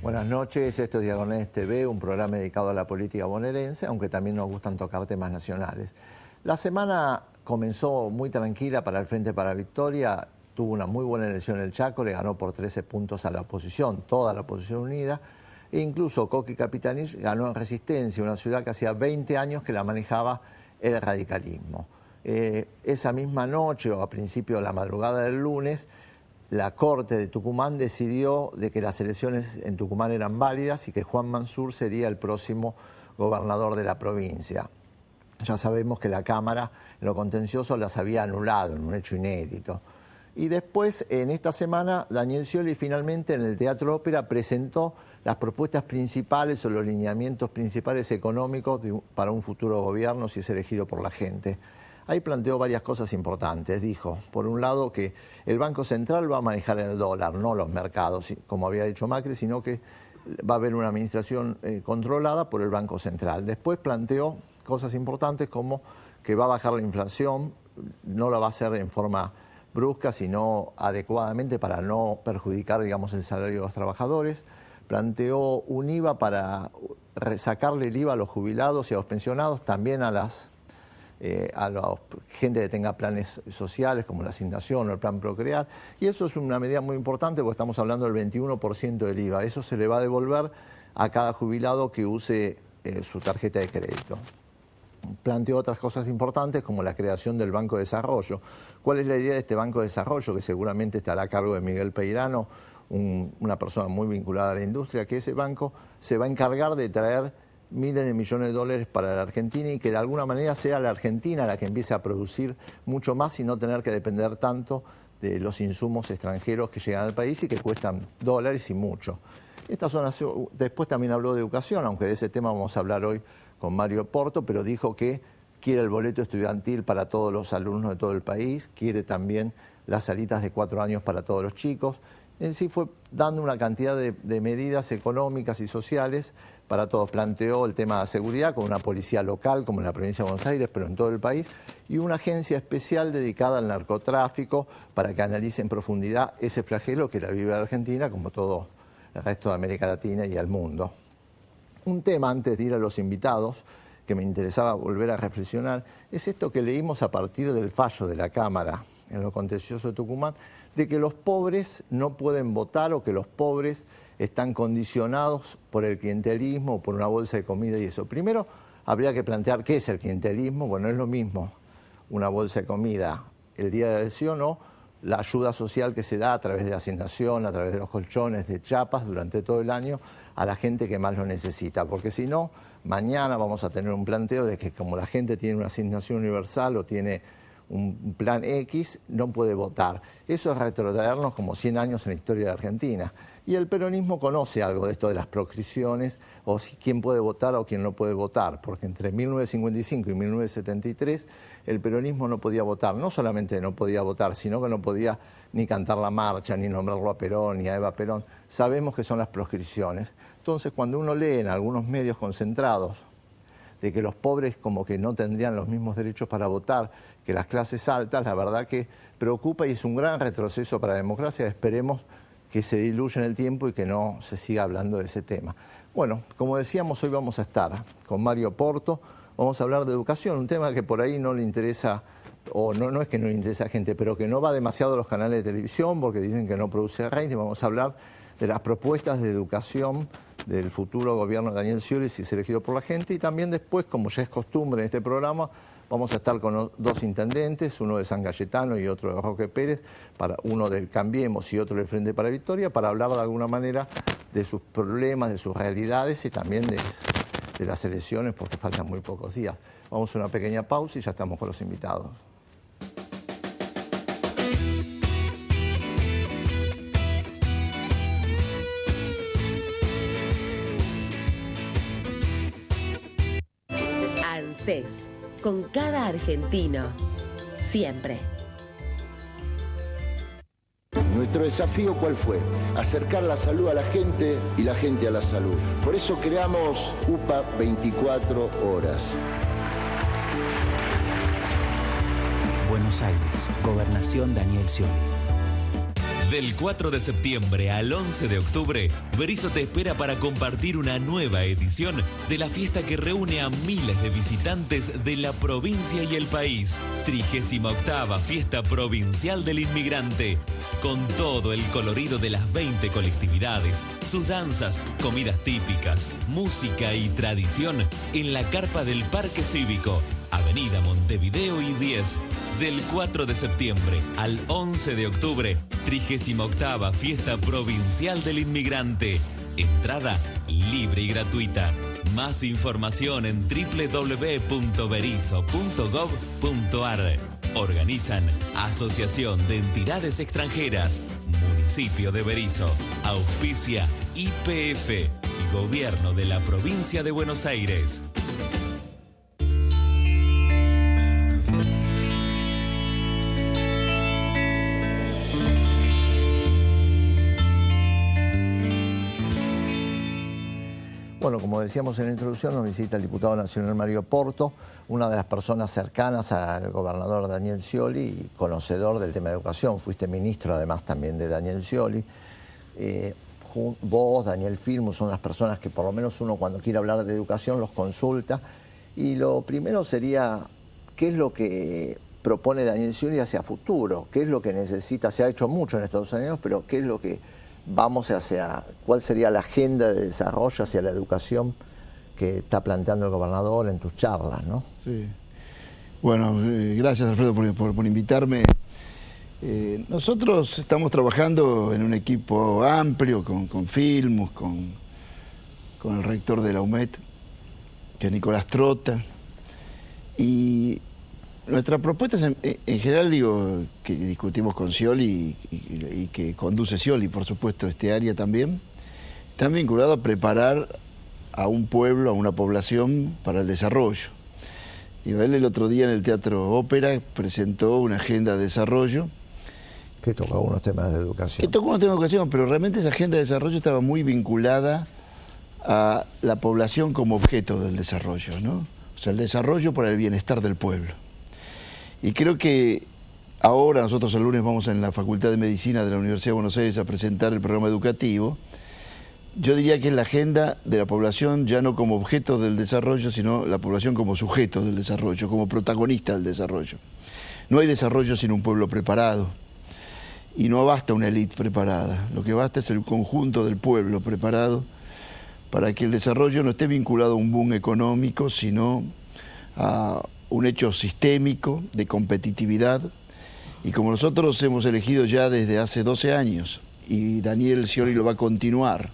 Buenas noches, esto es Diagonales TV, un programa dedicado a la política bonaerense, aunque también nos gustan tocar temas nacionales. La semana comenzó muy tranquila para el Frente para la Victoria, tuvo una muy buena elección en el Chaco, le ganó por 13 puntos a la oposición, toda la oposición unida, e incluso Coqui Capitanich ganó en Resistencia, una ciudad que hacía 20 años que la manejaba el radicalismo. Esa misma noche o a principio de la madrugada del lunes, la Corte de Tucumán decidió de que las elecciones en Tucumán eran válidas y que Juan Mansur sería el próximo gobernador de la provincia. Ya sabemos que la Cámara en lo contencioso las había anulado en un hecho inédito. Y después, en esta semana, Daniel Scioli finalmente en el Teatro Ópera presentó las propuestas principales o los lineamientos principales económicos para un futuro gobierno si es elegido por la gente. Ahí planteó varias cosas importantes. Dijo, por un lado, que el Banco Central va a manejar el dólar, no los mercados, como había dicho Macri, sino que va a haber una administración controlada por el Banco Central. Después planteó cosas importantes como que va a bajar la inflación, no la va a hacer en forma brusca, sino adecuadamente para no perjudicar, digamos, el salario de los trabajadores. Planteó un IVA para sacarle el IVA a los jubilados y a los pensionados, también a la gente que tenga planes sociales como la asignación o el plan Procrear, y eso es una medida muy importante porque estamos hablando del 21% del IVA. Eso se le va a devolver a cada jubilado que use su tarjeta de crédito. Planteó otras cosas importantes como la creación del Banco de Desarrollo. ¿Cuál es la idea de este Banco de Desarrollo? Que seguramente estará a cargo de Miguel Peirano, una persona muy vinculada a la industria, que ese banco se va a encargar de traer miles de millones de dólares para la Argentina y que de alguna manera sea la Argentina la que empiece a producir mucho más y no tener que depender tanto de los insumos extranjeros que llegan al país y que cuestan dólares y mucho. Después también habló de educación, aunque de ese tema vamos a hablar hoy con Mario Porto, pero dijo que quiere el boleto estudiantil para todos los alumnos de todo el país, quiere también las salitas de 4 años para todos los chicos. En sí fue dando una cantidad de medidas económicas y sociales para todos. Planteó el tema de seguridad con una policía local como en la provincia de Buenos Aires, pero en todo el país, y una agencia especial dedicada al narcotráfico para que analice en profundidad ese flagelo que la vive la Argentina como todo el resto de América Latina y al mundo. Un tema antes de ir a los invitados que me interesaba volver a reflexionar es esto que leímos a partir del fallo de la Cámara en lo contencioso de Tucumán, de que los pobres no pueden votar o que los pobres están condicionados por el clientelismo o por una bolsa de comida y eso. Primero, habría que plantear qué es el clientelismo. Bueno, es lo mismo una bolsa de comida el día de elección o la ayuda social que se da a través de asignación, a través de los colchones, de chapas durante todo el año a la gente que más lo necesita. Porque si no, mañana vamos a tener un planteo de que como la gente tiene una asignación universal o tiene un plan X, no puede votar. Eso es retrotraernos como 100 años en la historia de Argentina. Y el peronismo conoce algo de esto de las proscripciones, o quién puede votar o quién no puede votar, porque entre 1955 y 1973 el peronismo no podía votar. No solamente no podía votar, sino que no podía ni cantar la marcha, ni nombrarlo a Perón, ni a Eva Perón. Sabemos que son las proscripciones. Entonces, cuando uno lee en algunos medios concentrados de que los pobres como que no tendrían los mismos derechos para votar que las clases altas, la verdad que preocupa y es un gran retroceso para la democracia. Esperemos que se diluya en el tiempo y que no se siga hablando de ese tema. Bueno, como decíamos, hoy vamos a estar con Mario Porto, vamos a hablar de educación, un tema que por ahí no le interesa, o no es que no le interesa a gente, pero que no va demasiado a los canales de televisión porque dicen que no produce rating. Vamos a hablar de las propuestas de educación del futuro gobierno de Daniel Scioli si es elegido por la gente, y también después, como ya es costumbre en este programa, vamos a estar con dos intendentes, uno de San Cayetano y otro de Roque Pérez, uno del Cambiemos y otro del Frente para Victoria, para hablar de alguna manera de sus problemas, de sus realidades y también de las elecciones, porque faltan muy pocos días. Vamos a una pequeña pausa y ya estamos con los invitados. ANSES, con cada argentino, siempre. Nuestro desafío, ¿cuál fue? Acercar la salud a la gente y la gente a la salud. Por eso creamos UPA 24 horas. Buenos Aires, Gobernación Daniel Scioli. Del 4 de septiembre al 11 de octubre, Berisso te espera para compartir una nueva edición de la fiesta que reúne a miles de visitantes de la provincia y el país. 38ª Fiesta Provincial del Inmigrante. Con todo el colorido de las 20 colectividades, sus danzas, comidas típicas, música y tradición en la carpa del Parque Cívico, Avenida Montevideo y 10. Del 4 de septiembre al 11 de octubre, 38ª Fiesta Provincial del Inmigrante. Entrada libre y gratuita. Más información en www.berisso.gov.ar. Organizan Asociación de Entidades Extranjeras, Municipio de Berisso. Auspicia YPF y Gobierno de la Provincia de Buenos Aires. Bueno, como decíamos en la introducción, nos visita el diputado nacional Mario Porto, una de las personas cercanas al gobernador Daniel Scioli y conocedor del tema de educación. Fuiste ministro además también de Daniel Scioli. Vos, Daniel Filmus, son las personas que por lo menos uno cuando quiere hablar de educación los consulta. Y lo primero sería, ¿qué es lo que propone Daniel Scioli hacia futuro? ¿Qué es lo que necesita? Se ha hecho mucho en estos años, pero ¿qué es lo que vamos hacia, cuál sería la agenda de desarrollo hacia la educación que está planteando el gobernador en tus charlas, ¿no? Sí. Bueno, gracias Alfredo por invitarme. Nosotros estamos trabajando en un equipo amplio con Filmus, con el rector de la UMED, que es Nicolás Trota, y nuestras propuestas en general, digo, que discutimos con Scioli y que conduce Scioli, por supuesto, este área también, están vinculadas a preparar a un pueblo, a una población para el desarrollo. Digo, él el otro día en el Teatro Ópera presentó una agenda de desarrollo. Que tocó unos temas de educación. Que tocó unos temas de educación, pero realmente esa agenda de desarrollo estaba muy vinculada a la población como objeto del desarrollo, ¿no? O sea, el desarrollo para el bienestar del pueblo. Y creo que ahora nosotros el lunes vamos en la Facultad de Medicina de la Universidad de Buenos Aires a presentar el programa educativo. Yo diría que es la agenda de la población ya no como objeto del desarrollo, sino la población como sujeto del desarrollo, como protagonista del desarrollo. No hay desarrollo sin un pueblo preparado y no basta una élite preparada. Lo que basta es el conjunto del pueblo preparado para que el desarrollo no esté vinculado a un boom económico, sino a un hecho sistémico de competitividad. Y como nosotros hemos elegido ya desde hace 12 años, y Daniel Scioli lo va a continuar,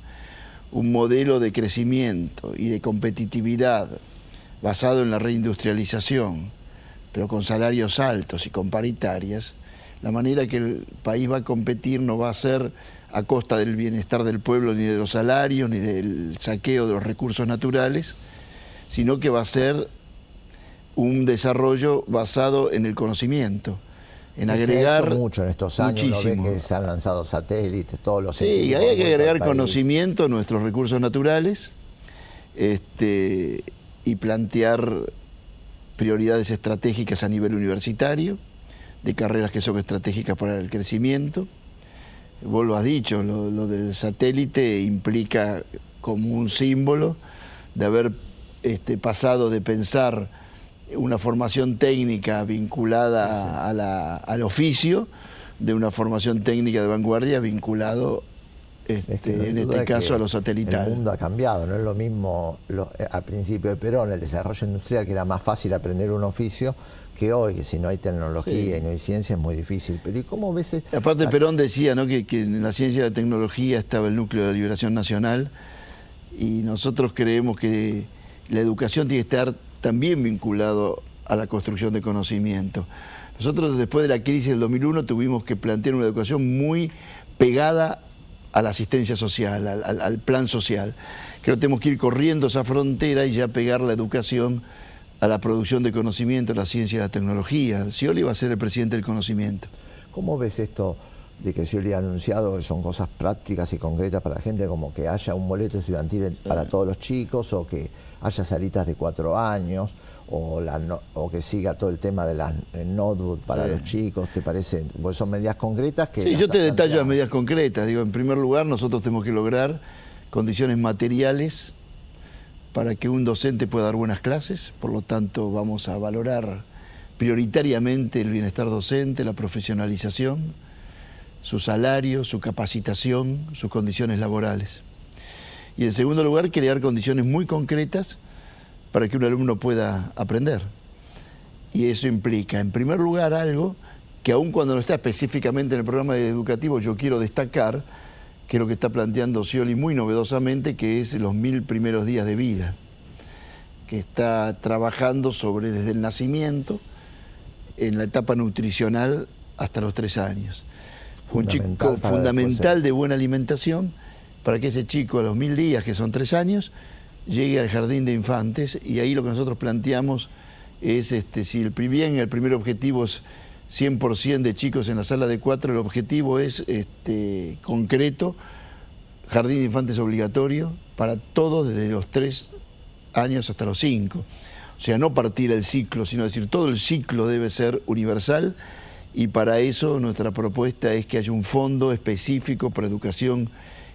un modelo de crecimiento y de competitividad basado en la reindustrialización, pero con salarios altos y con paritarias, la manera que el país va a competir no va a ser a costa del bienestar del pueblo, ni de los salarios, ni del saqueo de los recursos naturales, sino que va a ser un desarrollo basado en el conocimiento, en agregar. Se ha hecho mucho en estos años, muchísimo. ¿no? Ve que se han lanzado satélites, todos los. Sí, hay que agregar conocimiento a nuestros recursos naturales y plantear prioridades estratégicas a nivel universitario, de carreras que son estratégicas para el crecimiento. Vos lo has dicho, lo del satélite implica como un símbolo de haber pasado de pensar una formación técnica vinculada al oficio, de una formación técnica de vanguardia vinculado, en este caso, a lo satelital. El mundo ha cambiado, no es lo mismo al principio de Perón, el desarrollo industrial, que era más fácil aprender un oficio, que hoy, que si no hay tecnología y no hay ciencia es muy difícil. Pero ¿y cómo ves? Aparte Perón decía, ¿no?, que en la ciencia y la tecnología estaba el núcleo de la liberación nacional, y nosotros creemos que la educación tiene que estar también vinculado a la construcción de conocimiento. Nosotros después de la crisis del 2001 tuvimos que plantear una educación muy pegada a la asistencia social, al plan social. Creo que tenemos que ir corriendo esa frontera y ya pegar la educación a la producción de conocimiento, a la ciencia y la tecnología. Scioli va a ser el presidente del conocimiento. ¿Cómo ves esto? de que Scioli ha anunciado, que son cosas prácticas y concretas para la gente, como que haya un boleto estudiantil para todos los chicos, o que haya salitas de 4 años, o que siga todo el tema de las notebook para los chicos, ¿te parece? Pues son medidas concretas que... Sí, yo te detallo las medidas concretas. Digo, en primer lugar, nosotros tenemos que lograr condiciones materiales para que un docente pueda dar buenas clases, por lo tanto vamos a valorar prioritariamente el bienestar docente, la profesionalización, su salario, su capacitación, sus condiciones laborales. Y en segundo lugar, crear condiciones muy concretas para que un alumno pueda aprender. Y eso implica, en primer lugar, algo que aun cuando no está específicamente en el programa educativo, yo quiero destacar, que es lo que está planteando Scioli muy novedosamente, que es los 1000 primeros días de vida, que está trabajando sobre desde el nacimiento, en la etapa nutricional hasta los 3 años. Un chico fundamental de buena alimentación para que ese chico a los 1000 días, que son 3 años, llegue al jardín de infantes. Y ahí lo que nosotros planteamos es, si el primer objetivo es 100% de chicos en la sala de 4, el objetivo es concreto, jardín de infantes obligatorio para todos desde los 3 años hasta los 5. O sea, no partir el ciclo, sino decir, todo el ciclo debe ser universal, y para eso nuestra propuesta es que haya un fondo específico para educación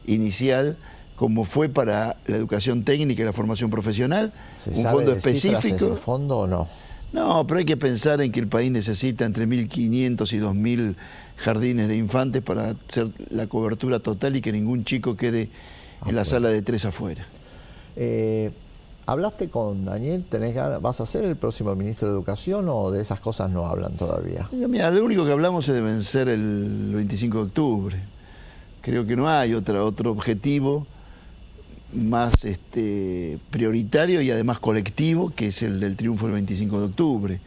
inicial, como fue para la educación técnica y la formación profesional, un fondo específico. ¿Ese fondo o no? No, pero hay que pensar en que el país necesita entre 1.500 y 2.000 jardines de infantes para hacer la cobertura total y que ningún chico quede en la sala de 3 afuera. ¿Hablaste con Daniel? ¿Vas a ser el próximo ministro de Educación o de esas cosas no hablan todavía? Mira, lo único que hablamos es de vencer el 25 de octubre. Creo que no hay otro objetivo más prioritario y además colectivo, que es el del triunfo del 25 de octubre.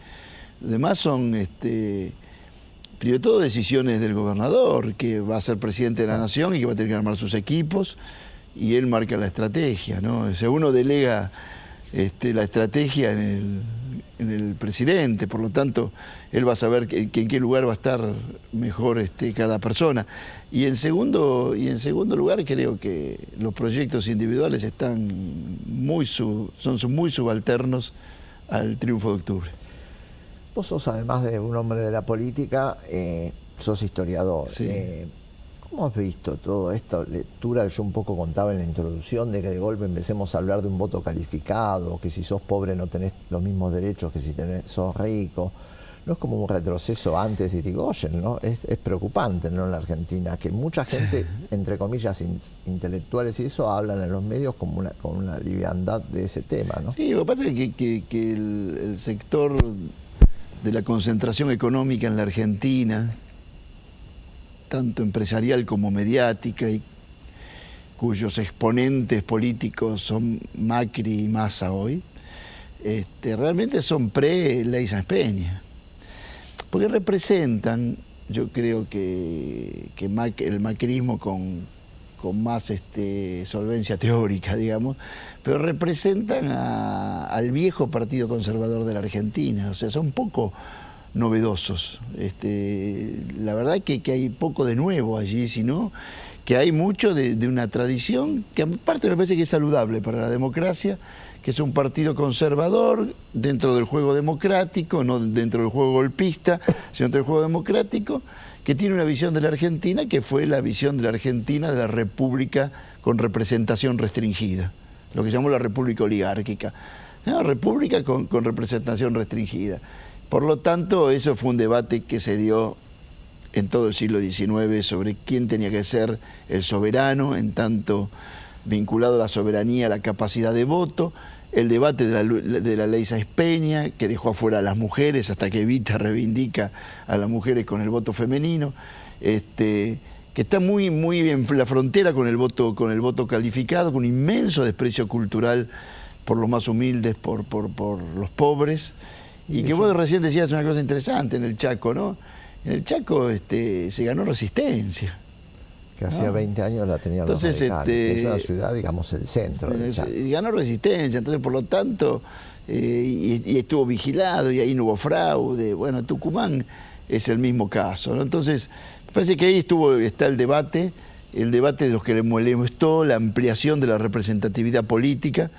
Los demás son, primero de todo, decisiones del gobernador, que va a ser presidente de la nación y que va a tener que armar sus equipos, y él marca la estrategia, ¿no? O sea, uno delega la estrategia en el presidente, por lo tanto, él va a saber en qué lugar va a estar mejor cada persona. Y en segundo lugar, creo que los proyectos individuales son muy subalternos al triunfo de octubre. Vos sos, además de un hombre de la política, sos historiador. Sí. ¿Cómo has visto toda esta lectura que yo un poco contaba en la introducción, de que de golpe empecemos a hablar de un voto calificado, que si sos pobre no tenés los mismos derechos que si sos rico? No es como un retroceso antes de Irigoyen, ¿no? Es preocupante, ¿no?, en la Argentina, que mucha gente, entre comillas, intelectuales y eso, hablan en los medios con una liviandad de ese tema, ¿no? Sí, lo que pasa es que el sector de la concentración económica en la Argentina, tanto empresarial como mediática, y cuyos exponentes políticos son Macri y Massa hoy, realmente son pre-ley Sáenz Peña. Porque representan, yo creo que el macrismo con más solvencia teórica, digamos, pero representan al viejo Partido Conservador de la Argentina. O sea, son poco novedosos. La verdad que hay poco de nuevo allí, sino que hay mucho de una tradición que aparte me parece que es saludable para la democracia, que es un partido conservador dentro del juego democrático, no dentro del juego golpista, sino dentro del juego democrático, que tiene una visión de la Argentina que fue la visión de la Argentina de la república con representación restringida, lo que llamó la república oligárquica, una república con representación restringida. Por lo tanto, eso fue un debate que se dio en todo el siglo XIX sobre quién tenía que ser el soberano, en tanto vinculado a la soberanía, a la capacidad de voto, el debate de la ley Sáenz Peña, que dejó afuera a las mujeres hasta que Evita reivindica a las mujeres con el voto femenino, que está muy en la frontera con el voto calificado, con un inmenso desprecio cultural por los más humildes, por los pobres, y que vos recién decías una cosa interesante en el Chaco, ¿no? En el Chaco se ganó Resistencia. Que hacía 20 años la tenían los radicales, que es una ciudad, digamos, el centro del Chaco. Ganó Resistencia, entonces por lo tanto, y estuvo vigilado y ahí no hubo fraude. Bueno, Tucumán es el mismo caso, ¿no? Entonces, Me parece que ahí está el debate de los que le molestó, la ampliación de la representatividad política.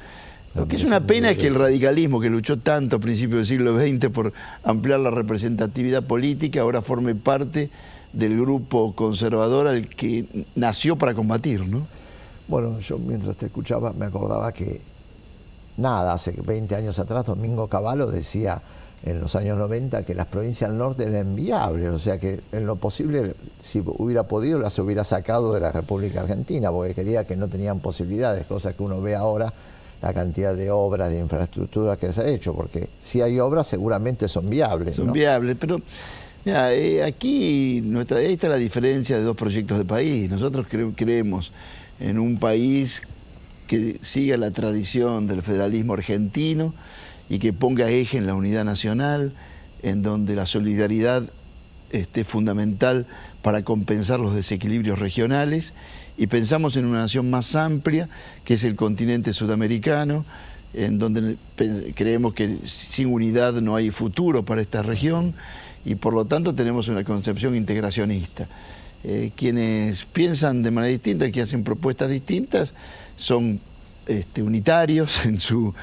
Lo que es una pena es que el radicalismo, que luchó tanto a principios del siglo XX por ampliar la representatividad política, ahora forme parte del grupo conservador al que nació para combatir, ¿no? Bueno, yo mientras te escuchaba me acordaba que hace 20 años atrás Domingo Cavallo decía en los años 90 que las provincias del norte eran inviables, o sea que en lo posible, si hubiera podido, las hubiera sacado de la República Argentina, porque quería que no tenían posibilidades, cosas que uno ve ahora, la cantidad de obras, de infraestructura que se ha hecho, porque si hay obras seguramente son viables. Son ¿no? viables, pero mira, aquí ahí está la diferencia de dos proyectos de país. Nosotros creemos en un país que siga la tradición del federalismo argentino y que ponga eje en la unidad nacional, en donde la solidaridad esté fundamental para compensar los desequilibrios regionales, y pensamos en una nación más amplia, que es el continente sudamericano, en donde creemos que sin unidad no hay futuro para esta región, y por lo tanto tenemos una concepción integracionista. Quienes piensan de manera distinta, que hacen propuestas distintas, son unitarios en su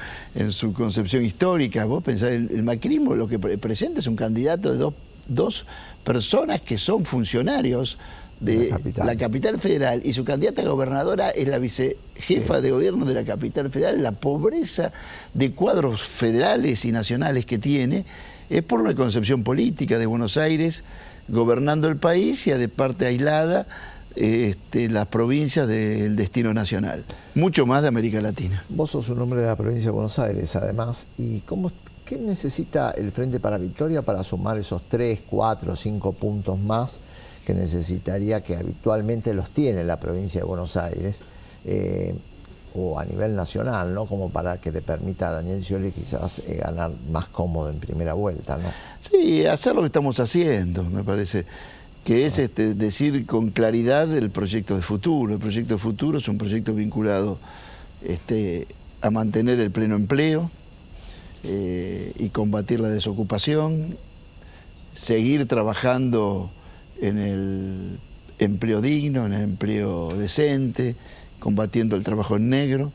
concepción histórica. Vos pensás, el macrismo lo que presenta es un candidato de dos personas que son funcionarios de la capital federal, y su candidata gobernadora es la vicejefa de gobierno de la capital federal. La pobreza de cuadros federales y nacionales que tiene es por una concepción política de Buenos Aires gobernando el país, y de parte aislada las provincias del destino nacional, mucho más de América Latina. Vos sos un hombre de la provincia de Buenos Aires, además, y ¿qué necesita el Frente para Victoria para sumar esos 3, 4, 5 puntos más que necesitaría, que habitualmente los tiene la provincia de Buenos Aires, o a nivel nacional, ¿no? Como para que le permita a Daniel Scioli quizás ganar más cómodo en primera vuelta, ¿no? Sí, hacer lo que estamos haciendo, me parece, que es decir con claridad el proyecto de futuro. El proyecto de futuro es un proyecto vinculado a mantener el pleno empleo y combatir la desocupación, seguir trabajando en el empleo digno, en el empleo decente, combatiendo el trabajo en negro,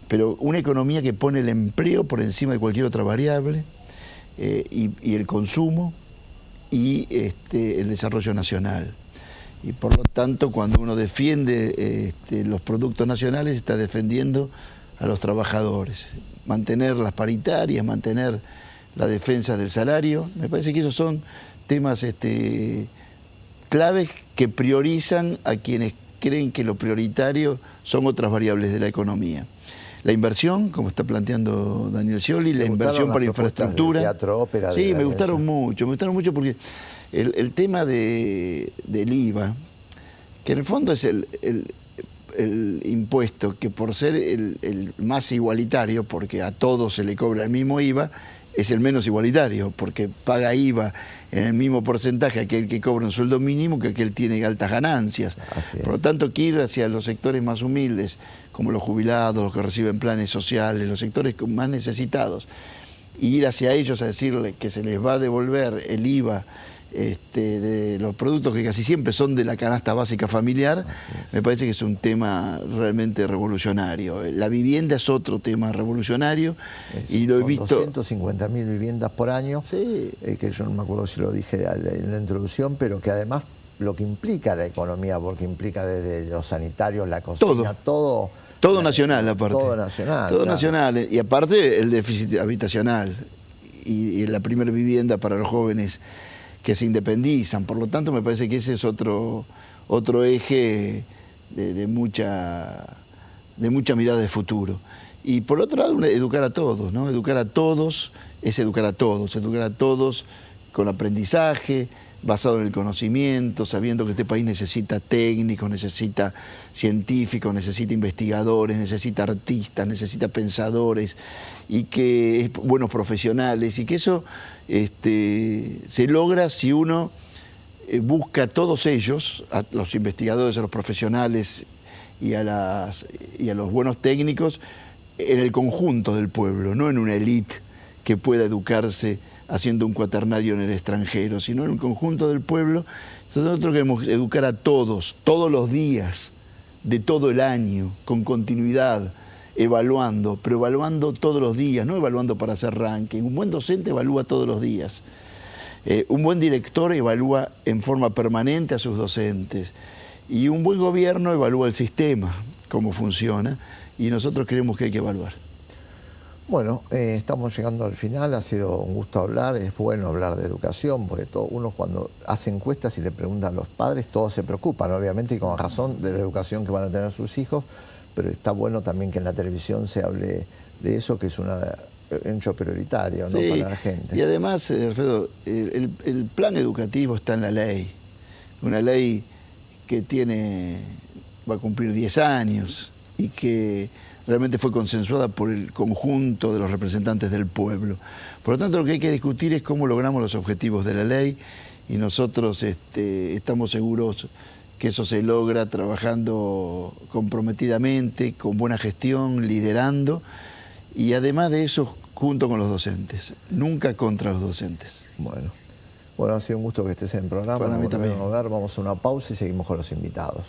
pero una economía que pone el empleo por encima de cualquier otra variable, y el consumo y el desarrollo nacional. Y por lo tanto, cuando uno defiende los productos nacionales, está defendiendo a los trabajadores. Mantener las paritarias, mantener la defensa del salario, me parece que esos son temas claves que priorizan a quienes creen que lo prioritario son otras variables de la economía. La inversión, como está planteando Daniel Scioli, la inversión para infraestructura. Teatro, ópera, sí, me gustaron mucho porque el tema del IVA, que en el fondo es el impuesto que, por ser el más igualitario, porque a todos se le cobra el mismo IVA, es el menos igualitario, porque paga IVA en el mismo porcentaje aquel que cobra un sueldo mínimo que aquel tiene altas ganancias. Por lo tanto, que ir hacia los sectores más humildes, como los jubilados, los que reciben planes sociales, los sectores más necesitados, y ir hacia ellos a decirles que se les va a devolver el IVA de los productos que casi siempre son de la canasta básica familiar, me parece que es un tema realmente revolucionario. La vivienda es otro tema revolucionario, y lo he visto. 250.000 viviendas por año, sí. Que yo no me acuerdo si lo dije en la introducción, pero que además lo que implica la economía, porque implica desde los sanitarios, la cocina, todo nacional aparte. Todo nacional. Todo nacional, y aparte el déficit habitacional y la primera vivienda para los jóvenes que se independizan. Por lo tanto, me parece que ese es otro eje de mucha mirada de futuro. Y por otro lado, educar a todos, ¿no? Educar a todos con aprendizaje, basado en el conocimiento, sabiendo que este país necesita técnicos, necesita científicos, necesita investigadores, necesita artistas, necesita pensadores, y que buenos profesionales, y que eso se logra si uno busca a todos ellos, a los investigadores, a los profesionales y a los buenos técnicos, en el conjunto del pueblo, no en una élite que pueda educarse haciendo un cuaternario en el extranjero, sino en el conjunto del pueblo, Nosotros queremos educar a todos, todos los días, de todo el año, con continuidad, evaluando, pero evaluando todos los días, no evaluando para hacer ranking. Un buen docente evalúa todos los días. Un buen director evalúa en forma permanente a sus docentes. Y un buen gobierno evalúa el sistema, cómo funciona, y nosotros creemos que hay que evaluar. Bueno, estamos llegando al final, ha sido un gusto hablar, es bueno hablar de educación, porque uno cuando hace encuestas y le preguntan a los padres, todos se preocupan, obviamente, y con razón, de la educación que van a tener sus hijos, pero está bueno también que en la televisión se hable de eso, que es un hecho prioritario, ¿no? Sí, para la gente. Y además, Alfredo, el plan educativo está en la ley, una ley que va a cumplir 10 años y que realmente fue consensuada por el conjunto de los representantes del pueblo. Por lo tanto, lo que hay que discutir es cómo logramos los objetivos de la ley, y nosotros estamos seguros que eso se logra trabajando comprometidamente, con buena gestión, liderando, y además de eso, junto con los docentes, nunca contra los docentes. Bueno, ha sido un gusto que estés en el programa. Para mí también. Vamos a una pausa y seguimos con los invitados.